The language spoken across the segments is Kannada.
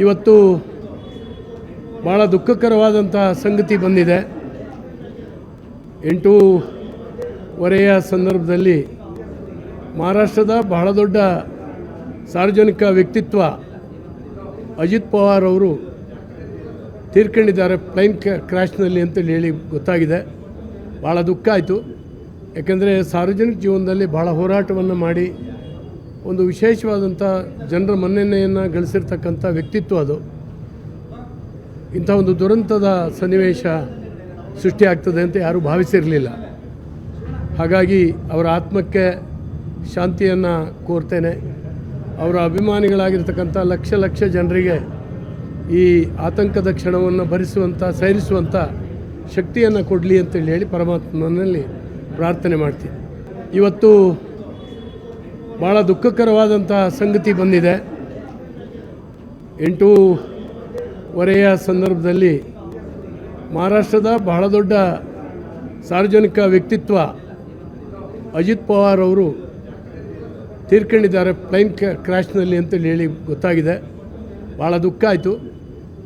ಇವತ್ತು ಭಾಳ ದುಃಖಕರವಾದಂಥ ಸಂಗತಿ ಬಂದಿದೆ. 8:30 ಸಂದರ್ಭದಲ್ಲಿ ಮಹಾರಾಷ್ಟ್ರದ ಬಹಳ ದೊಡ್ಡ ಸಾರ್ವಜನಿಕ ವ್ಯಕ್ತಿತ್ವ ಅಜಿತ್ ಪವಾರ್ ಅವರು ತೀರ್ಕೊಂಡಿದ್ದಾರೆ ಪ್ಲೈನ್ ಕ್ರ್ಯಾಶ್ನಲ್ಲಿ ಅಂತೇಳಿ ಹೇಳಿ ಗೊತ್ತಾಗಿದೆ. ಭಾಳ ದುಃಖ ಆಯಿತು. ಯಾಕೆಂದರೆ ಸಾರ್ವಜನಿಕ ಜೀವನದಲ್ಲಿ ಭಾಳ ಹೋರಾಟವನ್ನು ಮಾಡಿ ಒಂದು ವಿಶೇಷವಾದಂಥ ಜನರ ಮನ್ನಣೆಯನ್ನು ಗಳಿಸಿರ್ತಕ್ಕಂಥ ವ್ಯಕ್ತಿತ್ವ ಅದು. ಇಂಥ ಒಂದು ದುರಂತದ ಸನ್ನಿವೇಶ ಸೃಷ್ಟಿಯಾಗ್ತದೆ ಅಂತ ಯಾರೂ ಭಾವಿಸಿರಲಿಲ್ಲ. ಹಾಗಾಗಿ ಅವರ ಆತ್ಮಕ್ಕೆ ಶಾಂತಿಯನ್ನು ಕೋರ್ತೇನೆ. ಅವರ ಅಭಿಮಾನಿಗಳಾಗಿರ್ತಕ್ಕಂಥ ಲಕ್ಷ ಲಕ್ಷ ಜನರಿಗೆ ಈ ಆತಂಕದ ಕ್ಷಣವನ್ನು ಭರಿಸುವಂಥ ಸಹಿಸುವಂಥ ಶಕ್ತಿಯನ್ನು ಕೊಡಲಿ ಅಂತೇಳಿ ಹೇಳಿ ಪರಮಾತ್ಮನಲ್ಲಿ ಪ್ರಾರ್ಥನೆ ಮಾಡ್ತೀನಿ. ಇವತ್ತು ಭಾಳ ದುಃಖಕರವಾದಂಥ ಸಂಗತಿ ಬಂದಿದೆ. 8:30 ಸಂದರ್ಭದಲ್ಲಿ ಮಹಾರಾಷ್ಟ್ರದ ಬಹಳ ದೊಡ್ಡ ಸಾರ್ವಜನಿಕ ವ್ಯಕ್ತಿತ್ವ ಅಜಿತ್ ಪವಾರ್ ಅವರು ತೀರ್ಕೊಂಡಿದ್ದಾರೆ ಪ್ಲೈನ್ ಕ್ರ್ಯಾಶ್ನಲ್ಲಿ ಅಂತೇಳಿ ಹೇಳಿ ಗೊತ್ತಾಗಿದೆ. ಭಾಳ ದುಃಖ ಆಯಿತು.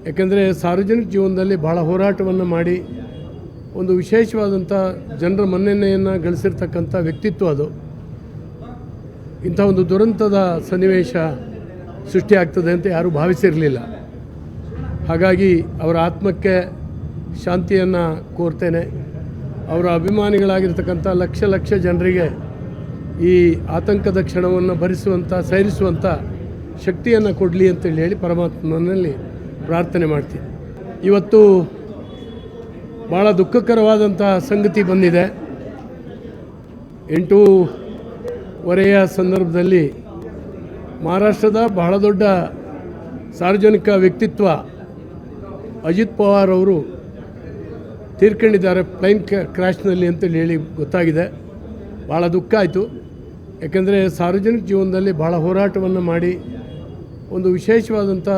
ಯಾಕೆಂದರೆ ಸಾರ್ವಜನಿಕ ಜೀವನದಲ್ಲಿ ಭಾಳ ಹೋರಾಟವನ್ನು ಮಾಡಿ ಒಂದು ವಿಶೇಷವಾದಂಥ ಜನರ ಮನ್ನಣೆಯನ್ನು ಗಳಿಸಿರ್ತಕ್ಕಂಥ ವ್ಯಕ್ತಿತ್ವ ಅದು. ಇಂಥ ಒಂದು ದುರಂತದ ಸನ್ನಿವೇಶ ಸೃಷ್ಟಿಯಾಗ್ತದೆ ಅಂತ ಯಾರೂ ಭಾವಿಸಿರಲಿಲ್ಲ. ಹಾಗಾಗಿ ಅವರ ಆತ್ಮಕ್ಕೆ ಶಾಂತಿಯನ್ನು ಕೋರ್ತೇನೆ. ಅವರ ಅಭಿಮಾನಿಗಳಾಗಿರ್ತಕ್ಕಂಥ ಲಕ್ಷ ಲಕ್ಷ ಜನರಿಗೆ ಈ ಆತಂಕದ ಕ್ಷಣವನ್ನು ಭರಿಸುವಂಥ ಸಹಿಸುವಂಥ ಶಕ್ತಿಯನ್ನು ಕೊಡಲಿ ಅಂತೇಳಿ ಹೇಳಿ ಪರಮಾತ್ಮನಲ್ಲಿ ಪ್ರಾರ್ಥನೆ ಮಾಡ್ತೀನಿ. ಇವತ್ತು ಭಾಳ ದುಃಖಕರವಾದಂಥ ಸಂಗತಿ ಬಂದಿದೆ. 8:30 ಸಂದರ್ಭದಲ್ಲಿ ಮಹಾರಾಷ್ಟ್ರದ ಬಹಳ ದೊಡ್ಡ ಸಾರ್ವಜನಿಕ ವ್ಯಕ್ತಿತ್ವ ಅಜಿತ್ ಪವಾರ್ ಅವರು ತೀರ್ಕೊಂಡಿದ್ದಾರೆ ಪ್ಲೈನ್ ಕ್ರ್ಯಾಶ್ನಲ್ಲಿ ಅಂತೇಳಿ ಹೇಳಿ ಗೊತ್ತಾಗಿದೆ. ಭಾಳ ದುಃಖ ಆಯಿತು. ಯಾಕೆಂದರೆ ಸಾರ್ವಜನಿಕ ಜೀವನದಲ್ಲಿ ಭಾಳ ಹೋರಾಟವನ್ನು ಮಾಡಿ ಒಂದು ವಿಶೇಷವಾದಂಥ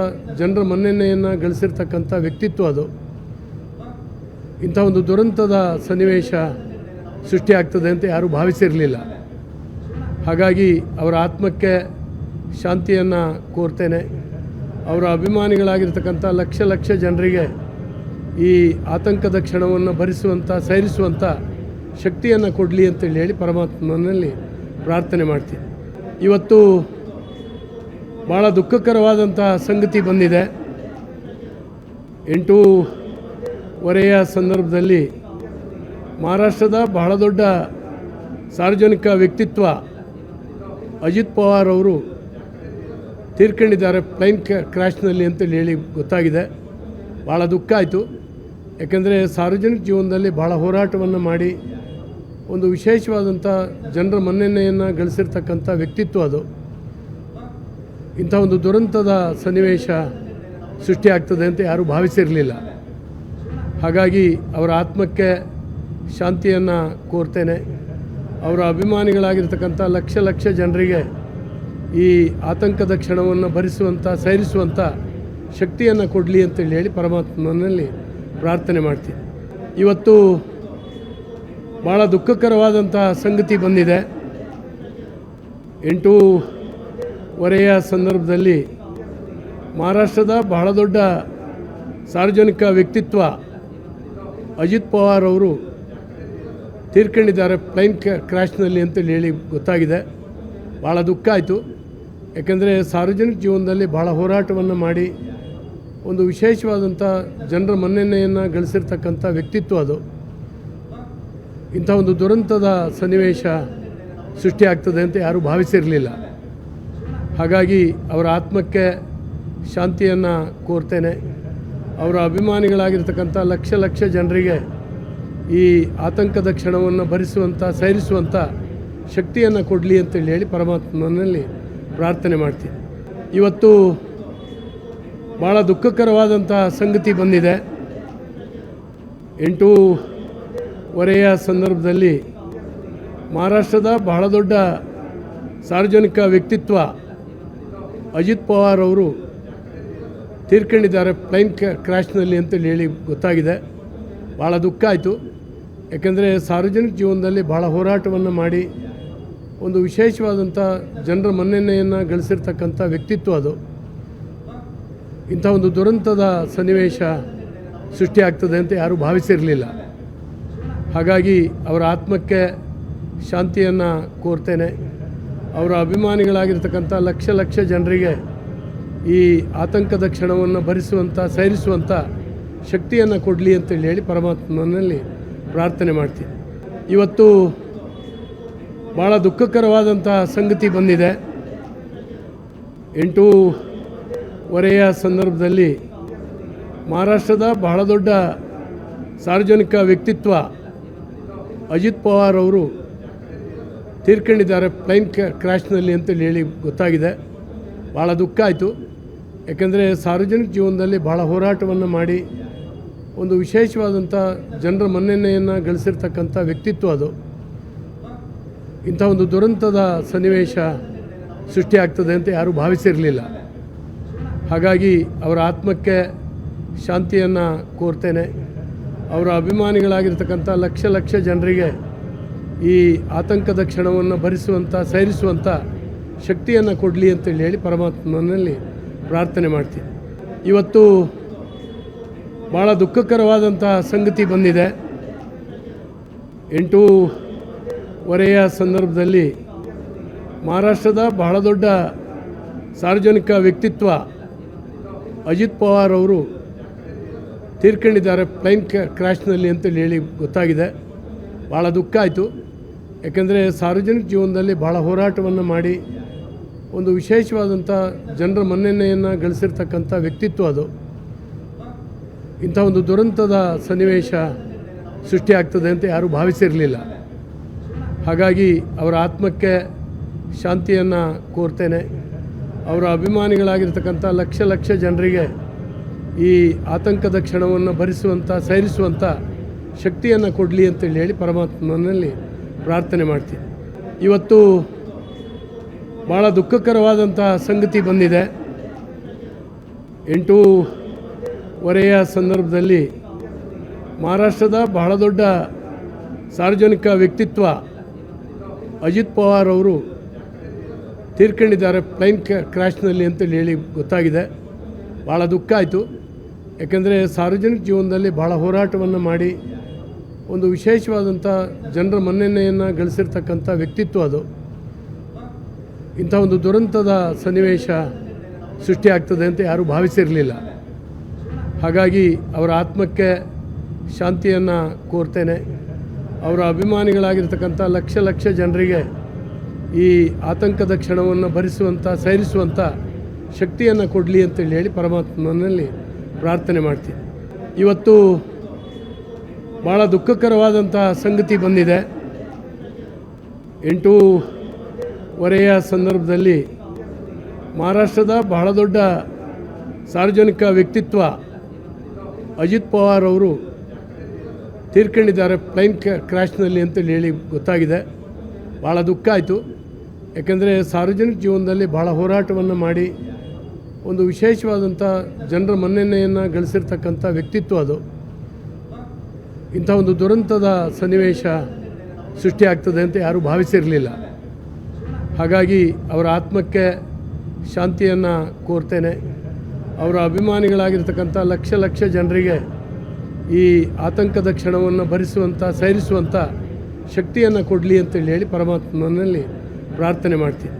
ಜನರ ಮನ್ನಣೆಯನ್ನು ಗಳಿಸಿರ್ತಕ್ಕಂಥ ವ್ಯಕ್ತಿತ್ವ ಅದು. ಇಂಥ ಒಂದು ದುರಂತದ ಸನ್ನಿವೇಶ ಸೃಷ್ಟಿಯಾಗ್ತದೆ ಅಂತ ಯಾರೂ ಭಾವಿಸಿರಲಿಲ್ಲ. ಹಾಗಾಗಿ ಅವರ ಆತ್ಮಕ್ಕೆ ಶಾಂತಿಯನ್ನು ಕೋರ್ತೇನೆ. ಅವರ ಅಭಿಮಾನಿಗಳಾಗಿರ್ತಕ್ಕಂಥ ಲಕ್ಷ ಲಕ್ಷ ಜನರಿಗೆ ಈ ಆತಂಕದ ಕ್ಷಣವನ್ನು ಭರಿಸುವಂಥ ಸಹಿಸುವಂಥ ಶಕ್ತಿಯನ್ನು ಕೊಡಲಿ ಅಂತೇಳಿ ಹೇಳಿ ಪರಮಾತ್ಮನಲ್ಲಿ ಪ್ರಾರ್ಥನೆ ಮಾಡ್ತೀನಿ. ಇವತ್ತು ಭಾಳ ದುಃಖಕರವಾದಂಥ ಸಂಗತಿ ಬಂದಿದೆ. 8:30 ಸಂದರ್ಭದಲ್ಲಿ ಮಹಾರಾಷ್ಟ್ರದ ಬಹಳ ದೊಡ್ಡ ಸಾರ್ವಜನಿಕ ವ್ಯಕ್ತಿತ್ವ ಅಜಿತ್ ಪವಾರ್ ಅವರು ತೀರ್ಕೊಂಡಿದ್ದಾರೆ ಪ್ಲೈನ್ ಕ್ರ್ಯಾಶ್ನಲ್ಲಿ ಅಂತೇಳಿ ಹೇಳಿ ಗೊತ್ತಾಗಿದೆ. ಭಾಳ ದುಃಖ ಆಯಿತು. ಯಾಕೆಂದರೆ ಸಾರ್ವಜನಿಕ ಜೀವನದಲ್ಲಿ ಭಾಳ ಹೋರಾಟವನ್ನು ಮಾಡಿ ಒಂದು ವಿಶೇಷವಾದಂಥ ಜನರ ಮನ್ನಣೆಯನ್ನು ಗಳಿಸಿರ್ತಕ್ಕಂಥ ವ್ಯಕ್ತಿತ್ವ ಅದು. ಇಂಥ ಒಂದು ದುರಂತದ ಸನ್ನಿವೇಶ ಸೃಷ್ಟಿಯಾಗ್ತದೆ ಅಂತ ಯಾರೂ ಭಾವಿಸಿರಲಿಲ್ಲ. ಹಾಗಾಗಿ ಅವರ ಆತ್ಮಕ್ಕೆ ಶಾಂತಿಯನ್ನು ಕೋರ್ತೇನೆ. ಅವರ ಅಭಿಮಾನಿಗಳಾಗಿರ್ತಕ್ಕಂಥ ಲಕ್ಷ ಲಕ್ಷ ಜನರಿಗೆ ಈ ಆತಂಕದ ಕ್ಷಣವನ್ನು ಭರಿಸುವಂಥ ಸಹಿಸುವಂಥ ಶಕ್ತಿಯನ್ನು ಕೊಡಲಿ ಅಂತೇಳಿ ಹೇಳಿ ಪರಮಾತ್ಮನಲ್ಲಿ ಪ್ರಾರ್ಥನೆ ಮಾಡ್ತೀನಿ. ಇವತ್ತು ಭಾಳ ದುಃಖಕರವಾದಂಥ ಸಂಗತಿ ಬಂದಿದೆ. 8:30 ಸಂದರ್ಭದಲ್ಲಿ ಮಹಾರಾಷ್ಟ್ರದ ಬಹಳ ದೊಡ್ಡ ಸಾರ್ವಜನಿಕ ವ್ಯಕ್ತಿತ್ವ ಅಜಿತ್ ಪವಾರ್ ಅವರು ತೀರ್ಕೊಂಡಿದ್ದಾರೆ ಪ್ಲೈನ್ ಕ್ರ್ಯಾಶ್ನಲ್ಲಿ ಅಂತೇಳಿ ಹೇಳಿ ಗೊತ್ತಾಗಿದೆ. ಭಾಳ ದುಃಖ ಆಯಿತು. ಯಾಕೆಂದರೆ ಸಾರ್ವಜನಿಕ ಜೀವನದಲ್ಲಿ ಭಾಳ ಹೋರಾಟವನ್ನು ಮಾಡಿ ಒಂದು ವಿಶೇಷವಾದಂಥ ಜನರ ಮನ್ನಣೆಯನ್ನು ಗಳಿಸಿರ್ತಕ್ಕಂಥ ವ್ಯಕ್ತಿತ್ವ ಅದು. ಇಂಥ ಒಂದು ದುರಂತದ ಸನ್ನಿವೇಶ ಸೃಷ್ಟಿಯಾಗ್ತದೆ ಅಂತ ಯಾರೂ ಭಾವಿಸಿರಲಿಲ್ಲ. ಹಾಗಾಗಿ ಅವರ ಆತ್ಮಕ್ಕೆ ಶಾಂತಿಯನ್ನು ಕೋರ್ತೇನೆ. ಅವರ ಅಭಿಮಾನಿಗಳಾಗಿರ್ತಕ್ಕಂಥ ಲಕ್ಷ ಲಕ್ಷ ಜನರಿಗೆ ಈ ಆತಂಕದ ಕ್ಷಣವನ್ನು ಭರಿಸುವಂಥ ಸಹಿಸುವಂಥ ಶಕ್ತಿಯನ್ನು ಕೊಡಲಿ ಅಂತೇಳಿ ಹೇಳಿ ಪರಮಾತ್ಮನಲ್ಲಿ ಪ್ರಾರ್ಥನೆ ಮಾಡ್ತೀನಿ. ಇವತ್ತು ಭಾಳ ದುಃಖಕರವಾದಂಥ ಸಂಗತಿ ಬಂದಿದೆ. 8:30 ಸಂದರ್ಭದಲ್ಲಿ ಮಹಾರಾಷ್ಟ್ರದ ಬಹಳ ದೊಡ್ಡ ಸಾರ್ವಜನಿಕ ವ್ಯಕ್ತಿತ್ವ ಅಜಿತ್ ಪವಾರ್ ಅವರು ತೀರ್ಕೊಂಡಿದ್ದಾರೆ ಪ್ಲೈನ್ ಕ್ರ್ಯಾಶ್ನಲ್ಲಿ ಅಂತೇಳಿ ಹೇಳಿ ಗೊತ್ತಾಗಿದೆ. ಭಾಳ ದುಃಖ ಆಯಿತು. ಯಾಕೆಂದರೆ ಸಾರ್ವಜನಿಕ ಜೀವನದಲ್ಲಿ ಭಾಳ ಹೋರಾಟವನ್ನು ಮಾಡಿ ಒಂದು ವಿಶೇಷವಾದಂಥ ಜನರ ಮನ್ನಣೆಯನ್ನು ಗಳಿಸಿರ್ತಕ್ಕಂಥ ವ್ಯಕ್ತಿತ್ವ ಅದು. ಇಂಥ ಒಂದು ದುರಂತದ ಸನ್ನಿವೇಶ ಸೃಷ್ಟಿಯಾಗ್ತದೆ ಅಂತ ಯಾರೂ ಭಾವಿಸಿರಲಿಲ್ಲ. ಹಾಗಾಗಿ ಅವರ ಆತ್ಮಕ್ಕೆ ಶಾಂತಿಯನ್ನು ಕೋರ್ತೇನೆ. ಅವರ ಅಭಿಮಾನಿಗಳಾಗಿರ್ತಕ್ಕಂಥ ಲಕ್ಷ ಲಕ್ಷ ಜನರಿಗೆ ಈ ಆತಂಕದ ಕ್ಷಣವನ್ನು ಭರಿಸುವಂಥ ಸಹಿಸುವಂಥ ಶಕ್ತಿಯನ್ನು ಕೊಡಲಿ ಅಂತೇಳಿ ಹೇಳಿ ಪರಮಾತ್ಮನಲ್ಲಿ ಪ್ರಾರ್ಥನೆ ಮಾಡ್ತೀನಿ. ಇವತ್ತು ಭಾಳ ದುಃಖಕರವಾದಂಥ ಸಂಗತಿ ಬಂದಿದೆ. 8:30 ಸಂದರ್ಭದಲ್ಲಿ ಮಹಾರಾಷ್ಟ್ರದ ಬಹಳ ದೊಡ್ಡ ಸಾರ್ವಜನಿಕ ವ್ಯಕ್ತಿತ್ವ ಅಜಿತ್ ಪವಾರ್ ಅವರು ತೀರ್ಕೊಂಡಿದ್ದಾರೆ ಪ್ಲೈನ್ ಕ್ರ್ಯಾಶ್ನಲ್ಲಿ ಅಂತೇಳಿ ಹೇಳಿ ಗೊತ್ತಾಗಿದೆ. ಭಾಳ ದುಃಖ ಆಯಿತು. ಯಾಕೆಂದರೆ ಸಾರ್ವಜನಿಕ ಜೀವನದಲ್ಲಿ ಭಾಳ ಹೋರಾಟವನ್ನು ಮಾಡಿ ಒಂದು ವಿಶೇಷವಾದಂಥ ಜನರ ಮನ್ನಣೆಯನ್ನು ಗಳಿಸಿರ್ತಕ್ಕಂಥ ವ್ಯಕ್ತಿತ್ವ ಅದು. ಇಂಥ ಒಂದು ದುರಂತದ ಸನ್ನಿವೇಶ ಸೃಷ್ಟಿಯಾಗ್ತದೆ ಅಂತ ಯಾರೂ ಭಾವಿಸಿರಲಿಲ್ಲ. ಹಾಗಾಗಿ ಅವರ ಆತ್ಮಕ್ಕೆ ಶಾಂತಿಯನ್ನು ಕೋರ್ತೇನೆ. ಅವರ ಅಭಿಮಾನಿಗಳಾಗಿರ್ತಕ್ಕಂಥ ಲಕ್ಷ ಲಕ್ಷ ಜನರಿಗೆ ಈ ಆತಂಕದ ಕ್ಷಣವನ್ನು ಭರಿಸುವಂಥ ಸಹಿಸುವಂಥ ಶಕ್ತಿಯನ್ನು ಕೊಡಲಿ ಅಂತೇಳಿ ಹೇಳಿ ಪರಮಾತ್ಮನಲ್ಲಿ ಪ್ರಾರ್ಥನೆ ಮಾಡ್ತೀನಿ. ಇವತ್ತು ಭಾಳ ದುಃಖಕರವಾದಂಥ ಸಂಗತಿ ಬಂದಿದೆ. 8:30 ಸಂದರ್ಭದಲ್ಲಿ ಮಹಾರಾಷ್ಟ್ರದ ಬಹಳ ದೊಡ್ಡ ಸಾರ್ವಜನಿಕ ವ್ಯಕ್ತಿತ್ವ ಅಜಿತ್ ಪವಾರ್ ಅವರು ತೀರ್ಕೊಂಡಿದ್ದಾರೆ ಪ್ಲೈನ್ ಕ್ರ್ಯಾಶ್ನಲ್ಲಿ ಅಂತೇಳಿ ಹೇಳಿ ಗೊತ್ತಾಗಿದೆ. ಭಾಳ ದುಃಖ ಆಯಿತು. ಯಾಕೆಂದರೆ ಸಾರ್ವಜನಿಕ ಜೀವನದಲ್ಲಿ ಭಾಳ ಹೋರಾಟವನ್ನು ಮಾಡಿ ಒಂದು ವಿಶೇಷವಾದಂಥ ಜನರ ಮನ್ನಣೆಯನ್ನು ಗಳಿಸಿರ್ತಕ್ಕಂಥ ವ್ಯಕ್ತಿತ್ವ ಅದು. ಇಂಥ ಒಂದು ದುರಂತದ ಸನ್ನಿವೇಶ ಸೃಷ್ಟಿಯಾಗ್ತದೆ ಅಂತ ಯಾರೂ ಭಾವಿಸಿರಲಿಲ್ಲ. ಹಾಗಾಗಿ ಅವರ ಆತ್ಮಕ್ಕೆ ಶಾಂತಿಯನ್ನು ಕೋರ್ತೇನೆ. ಅವರ ಅಭಿಮಾನಿಗಳಾಗಿರ್ತಕ್ಕಂಥ ಲಕ್ಷ ಲಕ್ಷ ಜನರಿಗೆ ಈ ಆತಂಕದ ಕ್ಷಣವನ್ನು ಭರಿಸುವಂಥ ಸಹಿಸುವಂಥ ಶಕ್ತಿಯನ್ನು ಕೊಡಲಿ ಅಂತೇಳಿ ಹೇಳಿ ಪರಮಾತ್ಮನಲ್ಲಿ ಪ್ರಾರ್ಥನೆ ಮಾಡ್ತೀನಿ. ಇವತ್ತು ಭಾಳ ದುಃಖಕರವಾದಂಥ ಸಂಗತಿ ಬಂದಿದೆ. 8:30 ಸಂದರ್ಭದಲ್ಲಿ ಮಹಾರಾಷ್ಟ್ರದ ಬಹಳ ದೊಡ್ಡ ಸಾರ್ವಜನಿಕ ವ್ಯಕ್ತಿತ್ವ ಅಜಿತ್ ಪವಾರ್ ಅವರು ತೀರ್ಕೊಂಡಿದ್ದಾರೆ ಪ್ಲೈನ್ ಕ್ರ್ಯಾಶ್ನಲ್ಲಿ ಅಂತೇಳಿ ಹೇಳಿ ಗೊತ್ತಾಗಿದೆ. ಭಾಳ ದುಃಖ ಆಯಿತು. ಯಾಕೆಂದರೆ ಸಾರ್ವಜನಿಕ ಜೀವನದಲ್ಲಿ ಭಾಳ ಹೋರಾಟವನ್ನು ಮಾಡಿ ಒಂದು ವಿಶೇಷವಾದಂಥ ಜನರ ಮನ್ನಣೆಯನ್ನು ಗಳಿಸಿರ್ತಕ್ಕಂಥ ವ್ಯಕ್ತಿತ್ವ ಅದು. ಇಂಥ ಒಂದು ದುರಂತದ ಸನ್ನಿವೇಶ ಸೃಷ್ಟಿಯಾಗ್ತದೆ ಅಂತ ಯಾರೂ ಭಾವಿಸಿರಲಿಲ್ಲ. ಹಾಗಾಗಿ ಅವರ ಆತ್ಮಕ್ಕೆ ಶಾಂತಿಯನ್ನು ಕೋರ್ತೇನೆ. ಅವರ ಅಭಿಮಾನಿಗಳಾಗಿರ್ತಕ್ಕಂಥ ಲಕ್ಷ ಲಕ್ಷ ಜನರಿಗೆ ಈ ಆತಂಕದ ಕ್ಷಣವನ್ನು ಭರಿಸುವಂಥ ಸಹಿಸುವಂಥ ಶಕ್ತಿಯನ್ನು ಕೊಡಲಿ ಅಂತೇಳಿ ಹೇಳಿ ಪರಮಾತ್ಮನಲ್ಲಿ ಪ್ರಾರ್ಥನೆ ಮಾಡ್ತೀನಿ. ಇವತ್ತು ಭಾಳ ದುಃಖಕರವಾದಂಥ ಸಂಗತಿ ಬಂದಿದೆ. 8:30 ಸಂದರ್ಭದಲ್ಲಿ ಮಹಾರಾಷ್ಟ್ರದ ಬಹಳ ದೊಡ್ಡ ಸಾರ್ವಜನಿಕ ವ್ಯಕ್ತಿತ್ವ ಅಜಿತ್ ಪವಾರ್ ಅವರು ತೀರ್ಕೊಂಡಿದ್ದಾರೆ ಪ್ಲೈನ್ ಕ್ರ್ಯಾಶ್ನಲ್ಲಿ ಅಂತೇಳಿ ಹೇಳಿ ಗೊತ್ತಾಗಿದೆ. ಭಾಳ ದುಃಖ ಆಯಿತು. ಯಾಕೆಂದರೆ ಸಾರ್ವಜನಿಕ ಜೀವನದಲ್ಲಿ ಭಾಳ ಹೋರಾಟವನ್ನು ಮಾಡಿ ಒಂದು ವಿಶೇಷವಾದಂಥ ಜನರ ಮನ್ನಣೆಯನ್ನು ಗಳಿಸಿರ್ತಕ್ಕಂಥ ವ್ಯಕ್ತಿತ್ವ ಅದು. ಇಂಥ ಒಂದು ದುರಂತದ ಸನ್ನಿವೇಶ ಸೃಷ್ಟಿಯಾಗ್ತದೆ ಅಂತ ಯಾರೂ ಭಾವಿಸಿರಲಿಲ್ಲ. ಹಾಗಾಗಿ ಅವರ ಆತ್ಮಕ್ಕೆ ಶಾಂತಿಯನ್ನು ಕೋರ್ತೇನೆ. ಅವರ ಅಭಿಮಾನಿಗಳಾಗಿರ್ತಕ್ಕಂಥ ಲಕ್ಷ ಲಕ್ಷ ಜನರಿಗೆ ಈ ಆತಂಕದ ಕ್ಷಣವನ್ನು ಭರಿಸುವಂಥ ಸಹಿಸುವಂಥ ಶಕ್ತಿಯನ್ನು ಕೊಡಲಿ ಅಂತೇಳಿ ಹೇಳಿ ಪರಮಾತ್ಮನಲ್ಲಿ ಪ್ರಾರ್ಥನೆ ಮಾಡ್ತೀನಿ.